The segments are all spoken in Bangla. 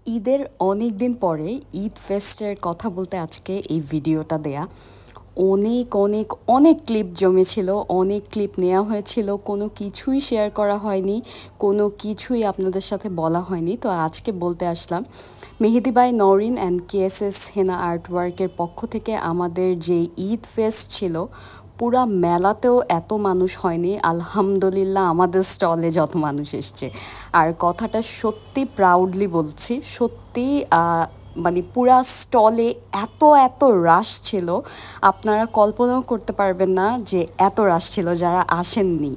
ঈদের অনেক দিন পরে ঈদ ফেস্টের কথা বলতে আজকে এই ভিডিওটা দেয়া। অনেক অনেক অনেক ক্লিপ জমেছিল, অনেক ক্লিপ নেওয়া হয়েছিল, কোনো কিছুই শেয়ার করা হয়নি, কোনো কিছুই আপনাদের সাথে বলা হয়নি। তো আজকে বলতে আসলাম মেহেদি বাই নওরিন অ্যান্ড কেএসএস হেনা আর্টওয়ার্কের পক্ষ থেকে আমাদের যে ঈদ ফেস্ট ছিল, পুরা মেলাতেও এত মানুষ হয়নি। আলহামদুলিল্লাহ আমাদের স্টলে যত মানুষ এসছে, আর কথাটা সত্যি প্রাউডলি বলছি, সত্যি মানে পুরা স্টলে এত এত রাশ ছিল, আপনারা কল্পনাও করতে পারবেন না যে এত রাশ ছিল। যারা আসেননি,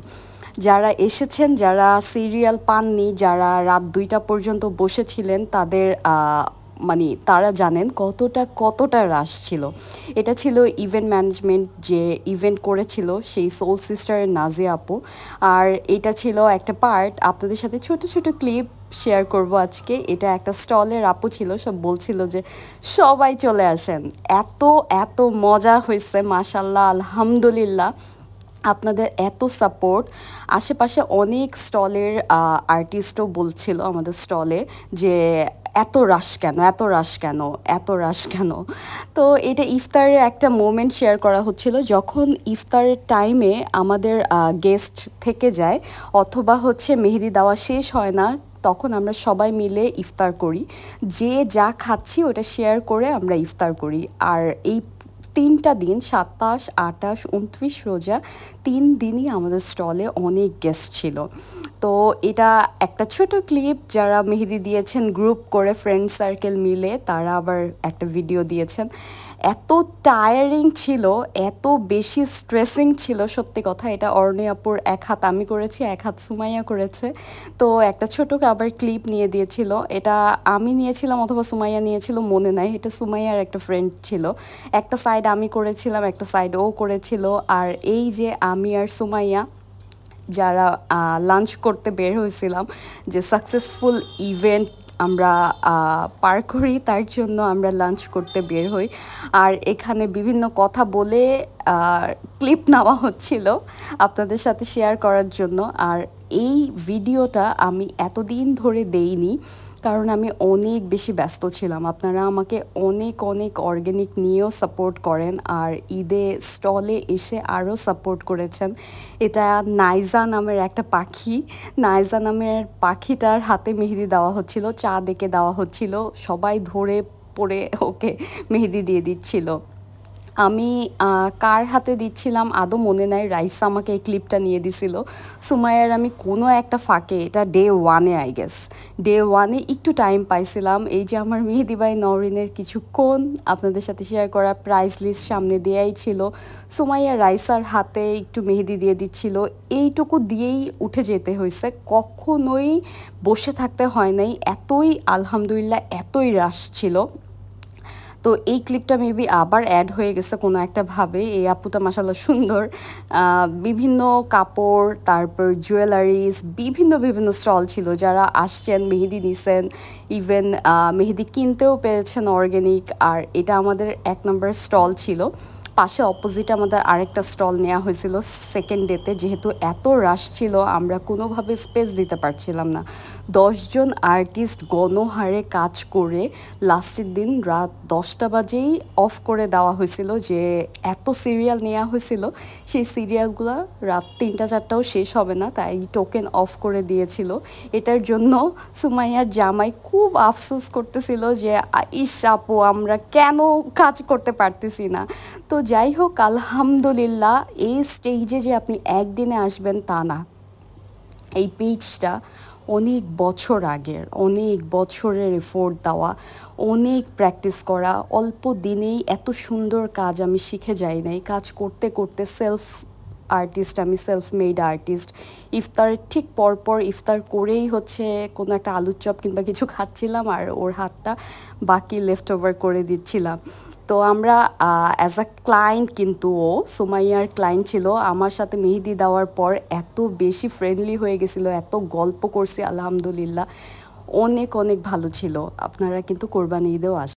যারা এসেছেন, যারা সিরিয়াল পাননি, যারা রাত 2টা পর্যন্ত বসেছিলেন, তাদের মানে তারা জানেন কতটা কতটা রাশ ছিল। এটা ছিল ইভেন্ট ম্যানেজমেন্ট যে ইভেন্ট করেছিল, সেই সোল সিস্টারের নাজিয়া আপু। আর এটা ছিল একটা পার্ট, আপনাদের সাথে ছোট ছোট ক্লিপ শেয়ার করব আজকে। এটা একটা স্টলের আপু ছিল, সব বলছিল যে সবাই চলে আসেন। এত এত মজা হয়েছে, মাশাল্লাহ, আলহামদুলিল্লাহ। আপনাদের এত সাপোর্ট, আশেপাশে অনেক স্টলের আর্টিস্টও বলছিল আমাদের স্টলে যে এত রাশ কেন, এত রাশ কেন, এত রাশ কেন। তো এটা ইফতারের একটা মোমেন্ট শেয়ার করা হচ্ছিল, যখন ইফতারের টাইমে আমাদের গেস্ট থেকে যায় অথবা হচ্ছে মেহেদি দেওয়া শেষ হয় না, তখন আমরা সবাই মিলে ইফতার করি। যে যা খাচ্ছি ওটা শেয়ার করে আমরা ইফতার করি। আর এই 3টা দিন, 27, 28, 29 রোজা, 3 দিনই আমাদের স্টলে অনেক গেস্ট ছিল। তো এটা একটা ছোট ক্লিপ, যারা মেহেদি দিয়েছেন গ্রুপ করে ফ্রেন্ড সার্কেল মিলে, তারা আবার একটা ভিডিও দিয়েছেন। এত টায়ারিং ছিল, এত বেশি স্ট্রেসিং ছিল, সত্যি কথা। এটা অরণি আপুর এক হাত আমি করেছি, এক হাত সুমাইয়া করেছে। তো একটা ছোট আবার ক্লিপ নিয়ে দিয়েছিল, এটা আমি নিয়েছিলাম অথবা সুমাইয়া নিয়েছিল মনে নাই। এটা সুমাইয়ার একটা ফ্রেন্ড ছিল, একটা সাইড আমি করেছিলাম, একটা সাইড ও করেছিল। আর এই যে আমি আর সুমাইয়া যারা লাঞ্চ করতে বের হয়েছিলাম, যে সাকসেসফুল ইভেন্ট আমরা পার করি, তার জন্য আমরা লাঞ্চ করতে বের হই। আর এখানে বিভিন্ন কথা বলে ক্লিপ নেওয়া হচ্ছিল আপনাদের সাথে শেয়ার করার জন্য। আর এই ভিডিওটা আমি এতদিন ধরে দেইনি, কারণ আমি অনেক বেশি ব্যস্ত ছিলাম। আপনারা আমাকে অনেক অনেক অর্গানিক নিয়েও সাপোর্ট করেন, আর ঈদে স্টলে এসে আরও সাপোর্ট করেছেন। এটা নাইজা নামের একটা পাখি, নাইজা নামের পাখিটার হাতে মেহেদি দেওয়া হচ্ছিল, চা ডেকে দেওয়া হচ্ছিল, সবাই ধরে পড়ে ওকে মেহেদি দিয়ে দিচ্ছিল। আমি কার হাতে দিচ্ছিলাম আদৌ মনে নাই, রাইসা আমাকে এই ক্লিপটা নিয়ে দিছিল। সুমাইয়ার আমি কোনো একটা ফাঁকে, এটা ডে 1-এ আই গেস, ডে 1-এ একটু টাইম পাইছিলাম। এই যে আমার মেহেদি বাই নওরিনের কিছুক্ষণ আপনাদের সাথে শেয়ার করা প্রাইস লিস্ট সামনে দেয়াই ছিল, সুমাইয়া রাইসার হাতে একটু মেহেদি দিয়ে দিচ্ছিল, এইটুকু দিয়েই উঠে যেতে হয়েছে, কখনোই বসে থাকতে হয় নাই। এতই আলহামদুলিল্লাহ, এতই রাশ ছিল। তো এই ক্লিপটা মেবি আবার অ্যাড হয়ে গেছে কোনো একটা ভাবে। এই আপুটা মাশাআল্লাহ সুন্দর, বিভিন্ন কাপড়, তারপর জুয়েলারিস, বিভিন্ন বিভিন্ন স্টল ছিল। যারা আসছেন মেহেদি নিছেন, ইভেন মেহেদি কিনতেও পেরেছেন অর্গ্যানিক। আর এটা আমাদের 1 নম্বর স্টল ছিল। পাশে অপোজিটে আমাদের আরেকটা স্টল নেওয়া হয়েছিল সেকেন্ড ডেতে। যেহেতু এত রাশ ছিল, আমরা কোনোভাবে স্পেস দিতে পারছিলাম না। 10 জন আর্টিস্ট গণহারে কাজ করে লাস্টের দিন রাত 10টা বাজেই অফ করে দেওয়া হয়েছিল। যে এত সিরিয়াল নেওয়া হয়েছিল, সেই সিরিয়ালগুলো রাত 3টা 4টাও শেষ হবে না, তাই টোকেন অফ করে দিয়েছিল। এটার জন্য সুমাইয়ার জামাই খুব আফসোস করতেছিল যে ইস আপু, আমরা কেন কাজ করতে পারতেছি না। তো যাই হোক, আলহামদুলিল্লাহ, এই স্টেজে যে আপনি একদিনে আসবেন তা না। এই পেজটা অনেক বছর আগের, অনেক বছরের এফোর্ট দেওয়া, অনেক প্র্যাকটিস করা। অল্প দিনেই এত সুন্দর কাজ আমি শিখে যাই নাই। কাজ করতে করতে সেলফ আর্টিস্ট, আমি সেলফ মেড আর্টিস্ট। ইফতারের ঠিক পরপর ইফতার করেই হচ্ছে কোনো একটা আলুর চপ কিংবা কিছু খাচ্ছিলাম, আর ওর হাতটা বাকি লেফট ওভার করে দিচ্ছিলাম। তো আমরা অ্যাজ আ ক্লায়েন্ট, কিন্তু ও সুমাইয়ার ক্লায়েন্ট ছিল। আমার সাথে মেহেদি দেওয়ার পর এত বেশি ফ্রেন্ডলি হয়ে গেছিলো, এত গল্প করছি, আলহামদুলিল্লাহ অনেক অনেক ভালো ছিল। আপনারা কিন্তু কোরবানি ঈদেও আসেন।